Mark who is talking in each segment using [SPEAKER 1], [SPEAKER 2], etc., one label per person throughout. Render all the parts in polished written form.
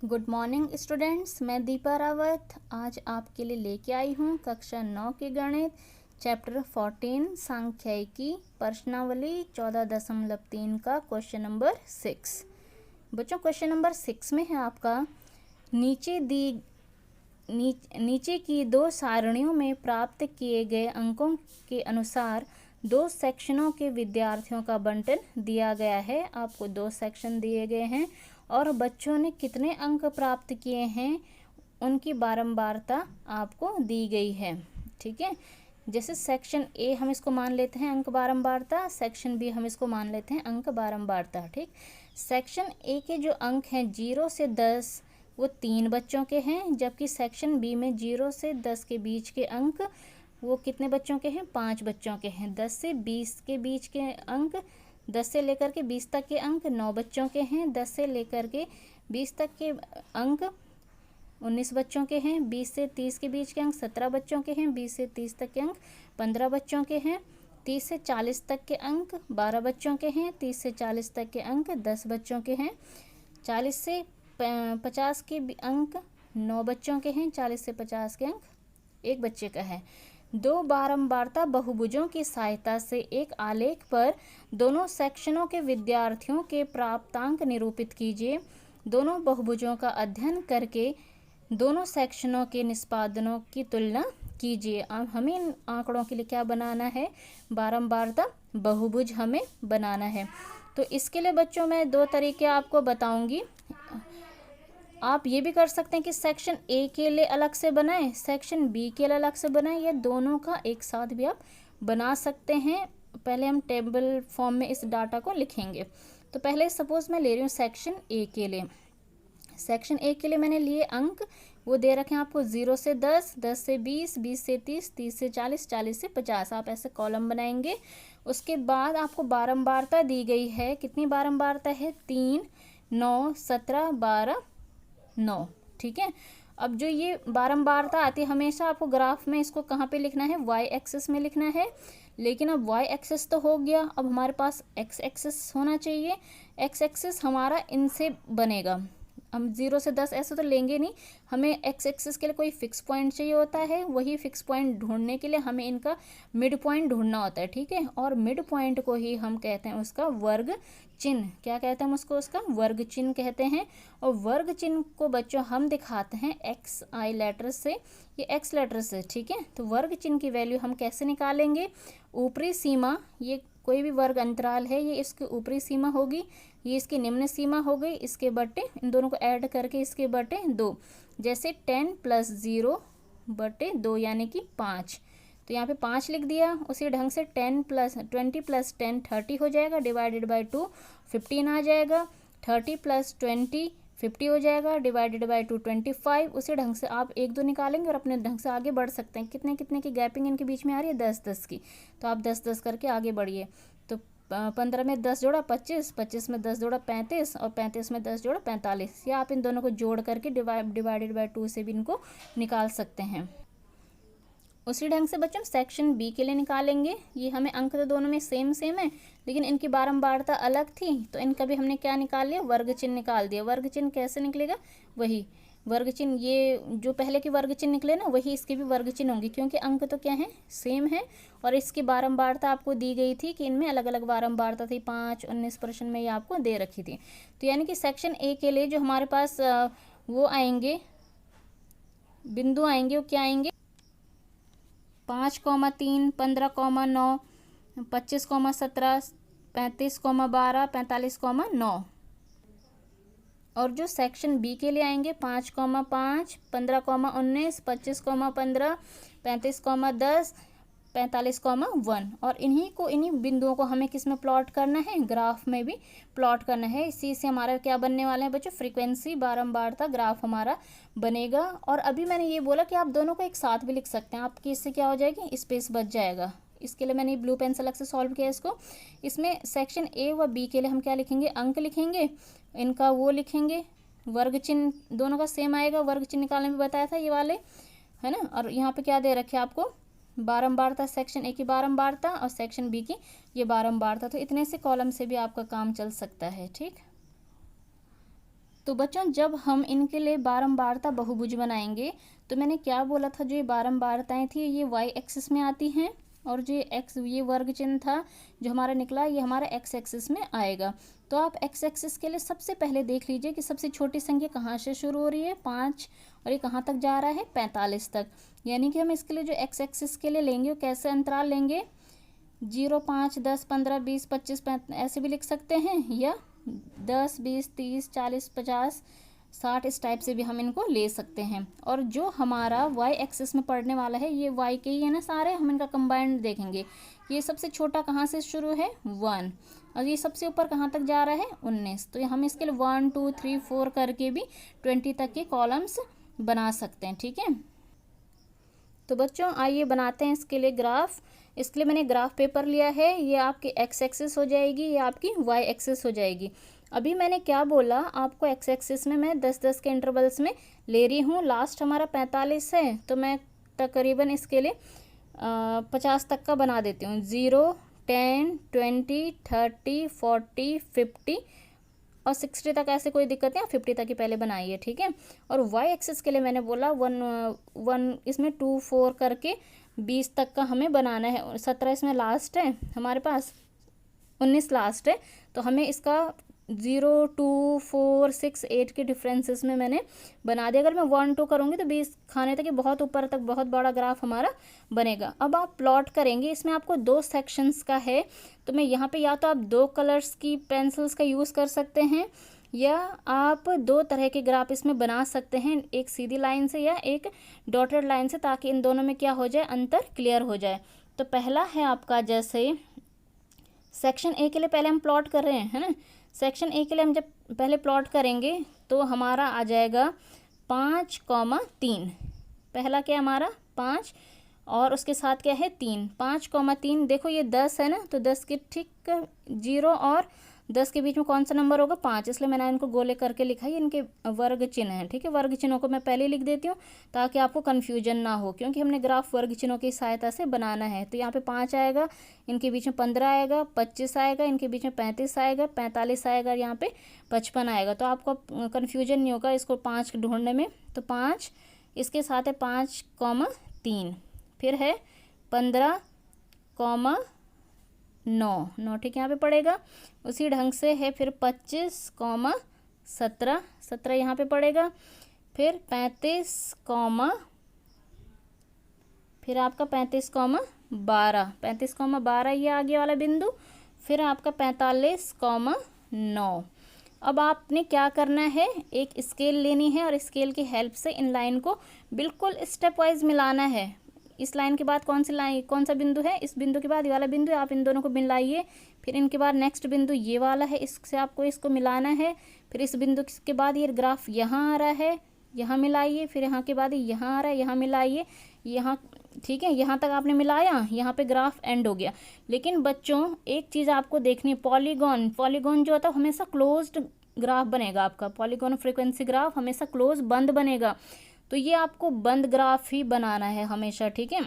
[SPEAKER 1] Good morning students, मैं दीपा रावत आज आपके लिए लेके आई हूँ कक्षा 9 के गणित चैप्टर 14 सांख्यिकी प्रश्नावली 14.3 का क्वेश्चन नंबर 6। बच्चों क्वेश्चन नंबर 6 में है आपका नीचे की दो सारणियों में प्राप्त किए गए अंकों के अनुसार दो सेक्शनों के विद्यार्थियों का बंटन दिया गया है। आपको दो सेक्शन दिए गए हैं और बच्चों ने कितने अंक प्राप्त किए हैं उनकी बारंबारता आपको दी गई है। ठीक है, जैसे सेक्शन ए हम इसको मान लेते हैं अंक बारंबारता, सेक्शन बी हम इसको मान लेते हैं अंक बारंबारता। ठीक, सेक्शन ए के जो अंक हैं 0 से 10 वो 3 बच्चों के हैं, जबकि सेक्शन बी में 0 से 10 के बीच के अंक वो कितने बच्चों के हैं? 5 बच्चों के हैं। 10 से 20 के बीच के अंक 10 से लेकर के 20 तक के अंक 9 बच्चों के हैं। 10 से लेकर के 20 तक के अंक 19 बच्चों के हैं। 20 से 30 के बीच के अंक 17 बच्चों के हैं। 20 से 30 तक के अंक 15 बच्चों के हैं। 30 से 40 तक के अंक 12 बच्चों के हैं। 30 से 40 तक के अंक 10 बच्चों के हैं। 40 से 50 के अंक 9 बच्चों के हैं। 40 से 50 के अंक 1 बच्चे का है। दो बारंबारता बहुभुजों की सहायता से एक आलेख पर दोनों सेक्शनों के विद्यार्थियों के प्राप्तांक निरूपित कीजिए। दोनों बहुभुजों का अध्ययन करके दोनों सेक्शनों के निष्पादनों की तुलना कीजिए। अब हमें इन आंकड़ों के लिए क्या बनाना है? बारंबारता बहुभुज हमें बनाना है। तो इसके लिए बच्चों मैं दो तरीके आपको बताऊंगी। आप ये भी कर सकते हैं कि सेक्शन ए के लिए अलग से बनाएं, सेक्शन बी के लिए अलग से बनाएं, या दोनों का एक साथ भी आप बना सकते हैं। पहले हम टेबल फॉर्म में इस डाटा को लिखेंगे। तो पहले सपोज मैं ले रही हूँ सेक्शन ए के लिए। सेक्शन ए के लिए मैंने लिए अंक, वो दे रखे हैं आपको 0 से 10, 10 से 20, 20 से 30, 30 से 40, 40 से 50। आप ऐसे कॉलम बनाएंगे। उसके बाद आपको बारंबारता दी गई है। कितनी बारंबारता है? 3, 9, 17, 12, 9। ठीक है, अब जो ये बारंबारता आती है हमेशा आपको ग्राफ में इसको कहाँ पे लिखना है? वाई एक्सिस में लिखना है। लेकिन अब वाई एक्सिस तो हो गया, अब हमारे पास एक्स एक्सिस होना चाहिए। एक्स एक्सिस हमारा इनसे बनेगा। हम 0 से 10 ऐसे तो लेंगे नहीं, हमें एक्स एक्सिस के लिए कोई फिक्स पॉइंट चाहिए होता है। वही फिक्स पॉइंट ढूंढने के लिए हमें इनका मिड पॉइंट ढूंढना होता है। ठीक है, और मिड पॉइंट को ही हम कहते हैं उसका वर्ग चिन्ह। क्या कहते हैं हम उसको? उसका वर्ग चिन्ह कहते हैं। और वर्ग चिन्ह को बच्चों हम दिखाते हैं एक्स आई लेटर से, ये एक्स लेटर से। ठीक है, तो वर्ग चिन्ह की वैल्यू हम कैसे निकालेंगे? ऊपरी सीमा, ये कोई भी वर्ग अंतराल है, ये इसकी ऊपरी सीमा होगी, ये इसकी निम्न सीमा हो गई, इसके बटे इन दोनों को ऐड करके इसके बटे 2। जैसे 10 + 0 बटे 2 यानी कि 5। तो यहाँ पे 5 लिख दिया। उसी ढंग से 20 + 10 30 हो जाएगा, डिवाइडेड बाई 2 15 आ जाएगा। 30 + 20 50 हो जाएगा, डिवाइडेड बाई 2 25। उसी ढंग से आप 1 2 निकालेंगे और अपने ढंग से आगे बढ़ सकते हैं। कितने कितने की गैपिंग इनके बीच में आ रही है? 10 10 की। तो आप 10 10 करके आगे बढ़िए। तो 15 में 10 जोड़ा 25, 25 में 10 जोड़ा 35 और 35 में 10 जोड़ा 45। या आप इन दोनों को जोड़ करके डिवाइडेड बाई 2 से भी इनको निकाल सकते हैं। उसी ढंग से बच्चों सेक्शन बी के लिए निकालेंगे। ये हमें अंक तो दोनों में सेम सेम है, लेकिन इनकी बारंबारता अलग थी, तो इनका भी हमने क्या निकाल लिया? वर्ग चिन्ह निकाल दिया। वर्ग चिन्ह कैसे निकलेगा? वही वर्ग चिन्ह, ये जो पहले के वर्ग चिन्ह निकले ना, वही इसके भी वर्ग चिन्ह होंगे, क्योंकि अंक तो क्या है? सेम है। और इसकी बारंबारता आपको दी गई थी कि इनमें अलग अलग बारंबारता थी। 5 19 प्रश्न में ये आपको दे रखी थी। तो यानी कि सेक्शन ए के लिए जो हमारे पास वो आएंगे, बिंदु आएंगे, वो क्या आएंगे? 5,3, 15,9, 25,17, 35,12, 45,9। और जो सेक्शन बी के लिए आएंगे 5,5, 15,19, 25,15, 35,10, 45,1। और इन्हीं बिंदुओं को हमें किस में प्लॉट करना है? ग्राफ में भी प्लॉट करना है। इसी से हमारा क्या बनने वाला है बच्चों? फ्रीक्वेंसी बारंबारता ग्राफ हमारा बनेगा। और अभी मैंने ये बोला कि आप दोनों को एक साथ भी लिख सकते हैं। आपकी इससे क्या हो जाएगी? स्पेस बच जाएगा। इसके लिए मैंने ब्लू पेन से अलग से सॉल्व किया इसको। इसमें सेक्शन ए व बी के लिए हम क्या लिखेंगे? अंक लिखेंगे, इनका वो लिखेंगे, वर्ग चिन्ह दोनों का सेम आएगा। वर्ग चिन्ह निकालने में बताया था ये वाले, है ना। और यहाँ पे क्या दे रखे आपको? बारंबारता, सेक्शन ए की बारंबारता और सेक्शन बी की ये बारंबारता। तो इतने से कॉलम से भी आपका काम चल सकता है। ठीक। तो बच्चों जब हम इनके लिए बारंबारता बहुभुज बनाएंगे तो मैंने क्या बोला था, जो ये बारंबारताएं थी ये वाई एक्सिस में आती हैं और जो ये वर्ग चिन्ह था जो हमारा निकला ये हमारा एक्स एक्सिस में आएगा। तो आप एक्स एक्सिस के लिए सबसे पहले देख लीजिए कि सबसे छोटी संख्या कहाँ से शुरू हो रही है, 5, और ये कहाँ तक जा रहा है, 45 तक। यानी कि हम इसके लिए जो एक्स एक्सिस के लिए लेंगे वो कैसे अंतराल लेंगे, 0, 5, 10, 15, 20, 25, 35 ऐसे भी लिख सकते हैं, या 10, 20, 30, 40, 50, 60 इस टाइप से भी हम इनको ले सकते हैं। और जो हमारा वाई एक्सिस में पढ़ने वाला है ये वाई के ही है ना सारे, हम इनका कंबाइंड देखेंगे। ये सबसे छोटा कहाँ से शुरू है, 1, और ये सबसे ऊपर कहाँ तक जा रहा है, 19। तो हम इसके लिए 1, 2, 3, 4 करके भी 20 तक के कॉलम्स बना सकते हैं। ठीक है, तो बच्चों आइए बनाते हैं इसके लिए ग्राफ। इसके लिए मैंने ग्राफ पेपर लिया है, ये आपकी एक्स एक्सिस हो जाएगी, ये आपकी वाई एक्सिस हो जाएगी। अभी मैंने क्या बोला आपको, एक्स एक्सिस में मैं 10-10 के इंटरवल्स में ले रही हूँ। लास्ट हमारा 45 है तो मैं तकरीबन इसके लिए 50 तक का बना देती हूँ। 0, 10, 20, 30, 40, 50 और 60 तक ऐसे कोई दिक्कत नहीं, 50 तक ही पहले बनाइए। ठीक है, और वाई एक्सिस के लिए मैंने बोला 1 इसमें 2, 4 करके 20 तक का हमें बनाना है। 17 इसमें लास्ट है हमारे पास, 19 लास्ट है, तो हमें इसका 0, 2, 4, 6, 8 के डिफरेंसेस में मैंने बना दिया। अगर मैं 1, 2 करूँगी तो 20 खाने तक, ये बहुत ऊपर तक बहुत बड़ा ग्राफ हमारा बनेगा। अब आप प्लॉट करेंगे, इसमें आपको 2 सेक्शंस का है, तो मैं यहाँ पे या तो आप 2 कलर्स की पेंसिल्स का यूज़ कर सकते हैं या आप 2 तरह के ग्राफ इसमें बना सकते हैं, एक सीधी लाइन से या एक डॉटेड लाइन से, ताकि इन दोनों में क्या हो जाए, अंतर क्लियर हो जाए। तो पहला है आपका, जैसे सेक्शन ए के लिए पहले हम प्लॉट कर रहे हैं, है ना। सेक्शन ए के लिए हम जब पहले प्लॉट करेंगे तो हमारा आ जाएगा 5,3। पहला क्या हमारा 5 और उसके साथ क्या है 3, 5,3। देखो ये 10 है ना, तो 10 के ठीक 0 और 10 के बीच में कौन सा नंबर होगा, 5, इसलिए मैंने इनको गोले करके लिखा है, इनके वर्ग चिन्ह हैं। ठीक है, वर्ग चिन्हों को मैं पहले ही लिख देती हूँ ताकि आपको कन्फ्यूजन ना हो, क्योंकि हमने ग्राफ वर्ग चिन्हों की सहायता से बनाना है। तो यहाँ पे 5 आएगा, इनके बीच में 15 आएगा, 25 आएगा, इनके बीच में 35 आएगा, 45 आएगा, यहाँ पे 55 आएगा। तो आपको कन्फ्यूजन नहीं होगा इसको 5 ढूंढने में। तो 5 इसके साथ है 5,3, फिर है 15,9, 9 ठीक यहाँ पे पड़ेगा। उसी ढंग से है फिर 25,17, 17 यहाँ पे पड़ेगा। फिर 35, फिर आपका 35,12, 35,12 ये आगे वाला बिंदु। फिर आपका 45,9। अब आपने क्या करना है, एक स्केल लेनी है और स्केल की हेल्प से इन लाइन को बिल्कुल स्टेप वाइज मिलाना है। इस लाइन के बाद कौन सी लाइन, कौन सा बिंदु है, इस बिंदु के बाद ये वाला बिंदु है, आप इन दोनों को मिलाइए। फिर इनके बाद नेक्स्ट बिंदु ये वाला है, इससे आपको इसको मिलाना है। फिर इस बिंदु के बाद ये ग्राफ यहाँ आ रहा है, यहाँ मिलाइए। फिर यहाँ के बाद यहाँ आ रहा है, यहाँ मिलाइए, यहाँ। ठीक है, यहाँ तक आपने मिलाया, यहाँ पे ग्राफ एंड हो गया। लेकिन बच्चों एक चीज़ आपको देखनी है, पॉलीगॉन जो होता है हमेशा क्लोज्ड ग्राफ बनेगा आपका। पॉलीगॉन फ्रीक्वेंसी ग्राफ हमेशा क्लोज बंद बनेगा, तो ये आपको बंद ग्राफ ही बनाना है हमेशा। ठीक है,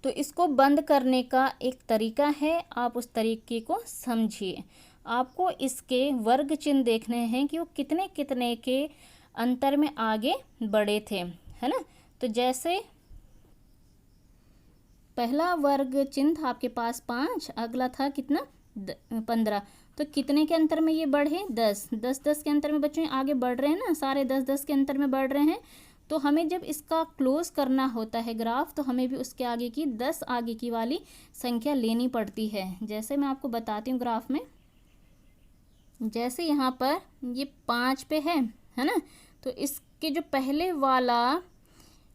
[SPEAKER 1] तो इसको बंद करने का एक तरीका है, आप उस तरीके को समझिए। आपको इसके वर्ग चिन्ह देखने हैं कि वो कितने कितने के अंतर में आगे बढ़े थे, है ना। तो जैसे पहला वर्ग चिन्ह था आपके पास 5, अगला था कितना 15, तो कितने के अंतर में ये बढ़े, 10 के अंतर में बच्चों आगे बढ़ रहे हैं ना, सारे 10 के अंतर में बढ़ रहे हैं। तो हमें जब इसका क्लोज करना होता है ग्राफ, तो हमें भी उसके आगे की 10 आगे की वाली संख्या लेनी पड़ती है। जैसे मैं आपको बताती हूँ ग्राफ में, जैसे यहाँ पर ये 5 पे है ना, तो इसके जो पहले वाला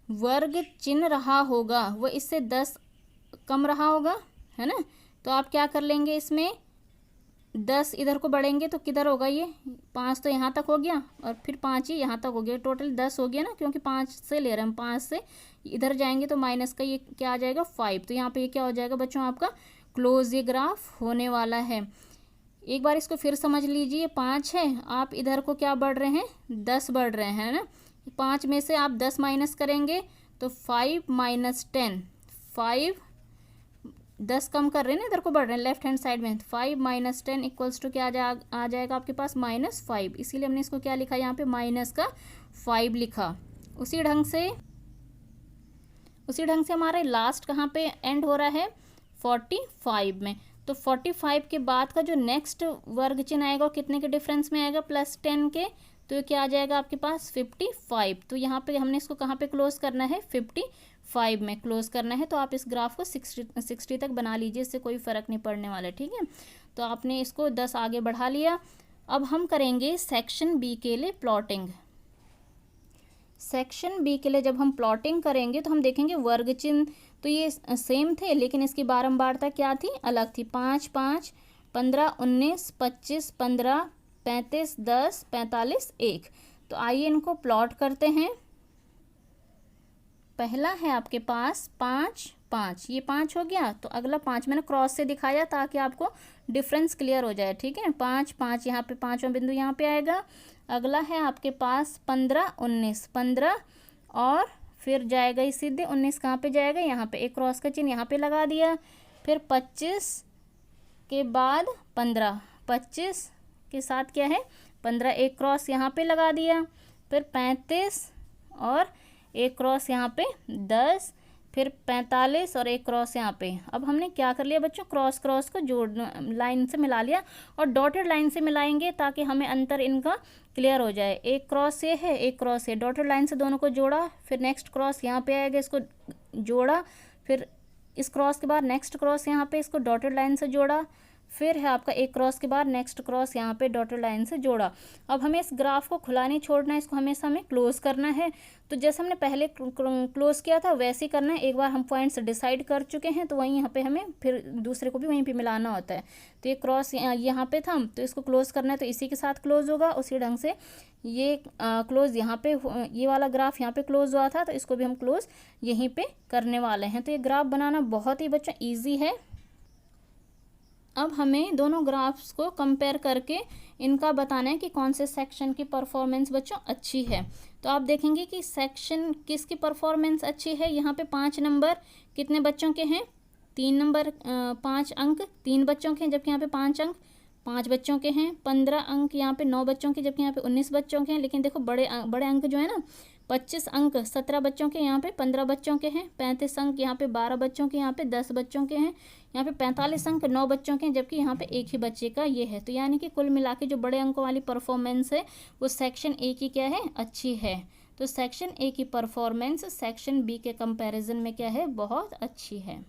[SPEAKER 1] वर्ग चिन्ह रहा होगा वो इससे 10 कम रहा होगा, है ना। तो आप क्या कर लेंगे, इसमें 10 इधर को बढ़ेंगे तो किधर होगा, ये 5 तो यहाँ तक हो गया और फिर 5 ही यहाँ तक हो गया, टोटल 10 हो गया ना, क्योंकि 5 से ले रहे हैं हम। 5 से इधर जाएंगे तो माइनस का ये क्या आ जाएगा 5, तो यहाँ पे ये क्या हो जाएगा बच्चों, आपका क्लोज ये ग्राफ होने वाला है। एक बार इसको फिर समझ लीजिए, 5 है, आप इधर को क्या बढ़ रहे हैं, 10 बढ़ रहे हैं ना। 5 में से आप 10 माइनस करेंगे तो 5 - 10, 5 10 कम कर रहे हैं ना, इधर को बढ़ रहे हैं लेफ्ट हैंड साइड में। 5 माइनस 10 इक्वल्स टू क्या आ जाएगा आपके पास -5, इसीलिए हमने इसको क्या लिखा यहाँ पे माइनस का 5 लिखा। उसी ढंग से हमारे लास्ट कहाँ पे एंड हो रहा है 45 में। तो 45 के बाद का जो नेक्स्ट वर्ग चिन्ह आएगा वो कितने के डिफरेंस में आएगा, +10 के। तो ये क्या आ जाएगा आपके पास 55। तो यहाँ पे हमने इसको कहाँ पे क्लोज करना है 55 में क्लोज करना है। तो आप इस ग्राफ को 60 तक बना लीजिए, इससे कोई फ़र्क नहीं पड़ने वाला, ठीक है। तो आपने इसको 10 आगे बढ़ा लिया। अब हम करेंगे सेक्शन बी के लिए प्लॉटिंग। सेक्शन बी के लिए जब हम प्लॉटिंग करेंगे तो हम देखेंगे वर्ग चिन्ह तो ये सेम थे, लेकिन इसकी बारंबारता क्या थी, अलग थी। 5 5 15 19 25 15 35 10 45 1। तो आइए इनको प्लॉट करते हैं। पहला है आपके पास 5 5, ये 5 हो गया। तो अगला 5 मैंने क्रॉस से दिखाया ताकि आपको डिफरेंस क्लियर हो जाए, ठीक है। 5 5 यहाँ पे 5वां बिंदु यहाँ पे आएगा। अगला है आपके पास 15 19 15 और फिर जाएगा ये सीधे 19 कहाँ पे जाएगा, यहाँ पे। एक क्रॉस का चिन्ह यहाँ पे लगा दिया। फिर 25 के बाद 15, 25 के साथ क्या है 15, एक क्रॉस यहाँ पे लगा दिया। फिर 35 और एक क्रॉस यहाँ पे 10, फिर 45 और एक क्रॉस यहाँ पे। अब हमने क्या कर लिया बच्चों, क्रॉस को जोड़ लाइन से मिला लिया और डॉटेड लाइन से मिलाएंगे ताकि हमें अंतर इनका क्लियर हो जाए। एक क्रॉस ये है, एक क्रॉस ये, डॉटेड लाइन से दोनों को जोड़ा। फिर नेक्स्ट क्रॉस यहाँ पे आएगा, इसको जोड़ा। फिर इस क्रॉस के बाद नेक्स्ट क्रॉस यहाँ पे, इसको डॉटेड लाइन से जोड़ा। फिर है आपका एक क्रॉस के बाद नेक्स्ट क्रॉस यहाँ पे डॉटेड लाइन से जोड़ा। अब हमें इस ग्राफ को खुला नहीं छोड़ना है, इसको हमेशा हमें क्लोज करना है। तो जैसे हमने पहले क्लोज किया था वैसे ही करना है। एक बार हम पॉइंट्स डिसाइड कर चुके हैं तो वहीं यहाँ पे हमें फिर दूसरे को भी वहीं पे मिलाना होता है। तो ये क्रॉस यहाँ पे था तो इसको क्लोज करना है, तो इसी के साथ क्लोज होगा। उसी ढंग से ये क्लोज यहाँ पे, ये वाला ग्राफ यहाँ पे क्लोज हुआ था तो इसको भी हम क्लोज यहीं पे करने वाले हैं। तो ये ग्राफ बनाना बहुत ही बच्चों ईजी है। अब हमें दोनों ग्राफ्स को कंपेयर करके इनका बताना है कि कौन से सेक्शन की परफॉर्मेंस बच्चों अच्छी है। तो आप देखेंगे कि सेक्शन किसकी परफॉर्मेंस अच्छी है। यहाँ पे 5 नंबर कितने बच्चों के हैं, 3 नंबर 5 अंक 3 बच्चों के हैं, जबकि यहाँ पे 5 अंक 5 बच्चों के हैं। 15 अंक यहाँ पे 9 बच्चों के, जबकि यहाँ पे 19 बच्चों के हैं। लेकिन देखो बड़े अंक जो है ना, 25 अंक 17 बच्चों के, यहाँ पे 15 बच्चों के हैं। 35 अंक यहाँ पे 12 बच्चों के, यहाँ पे 10 बच्चों के हैं। यहाँ पे 45 अंक 9 बच्चों के हैं, जबकि यहाँ पे एक ही बच्चे का ये है। तो यानी कि कुल मिला के जो बड़े अंकों वाली परफॉर्मेंस है वो सेक्शन ए की क्या है, अच्छी है। तो सेक्शन ए की परफॉर्मेंस सेक्शन बी के कंपैरिजन में क्या है, बहुत अच्छी है।